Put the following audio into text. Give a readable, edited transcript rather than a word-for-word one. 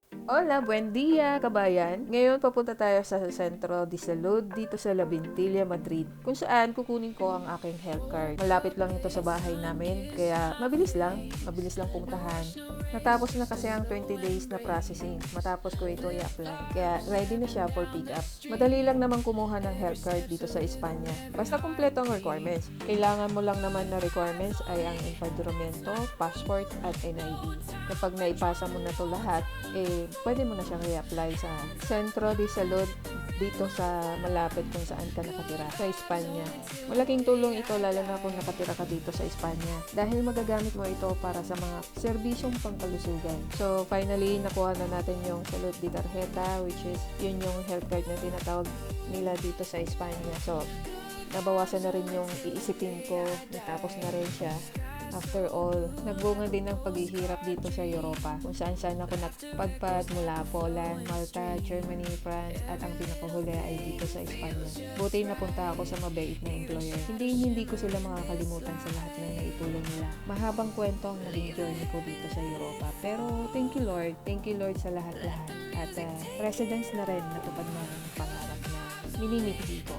Hola, buen dia, kabayan! Ngayon papunta tayo sa Centro de Salud dito sa La Vintilla, Madrid, kung saan kukunin ko ang aking health card. Malapit lang ito sa bahay namin, kaya mabilis lang puntahan. Natapos na kasi ang 20 days na processing matapos ko ito i-apply, kaya ready na siya for pick up. Madali lang naman kumuha ng health card dito sa Espanya. Basta kumpleto ang requirements. Kailangan mo lang naman na requirements ay ang empadronamiento, passport at NID. Kapag naipasa mo na to lahat, pwede mo na siyang i-apply sa Centro de Salud dito sa malapit kung saan ka nakatira sa Espanya. Malaking tulong ito lalo na kung nakatira ka dito sa Espanya dahil magagamit mo ito para sa mga serbisyong pangkalusugan. So finally, nakuha na natin yung Salud de Tarjeta, which is yun yung health card na tinatawag nila dito sa Espanya. So nabawasan na rin yung iisipin ko, natapos na rin siya. After all, nagbunga din ng paghihirap dito sa Europa, kung saan ako nagpadpad mula Poland, Malta, Germany, France, at ang pinakahuli ay dito sa Espanya. Buti napunta ako sa mabait na employer. Hindi ko sila makakalimutan sa lahat ng naitulong nila. Mahabang kwento ang naging journey ko dito sa Europa. Pero thank you Lord sa lahat-lahat. At residence na rin natupad na ang pangarap na minimiti ko.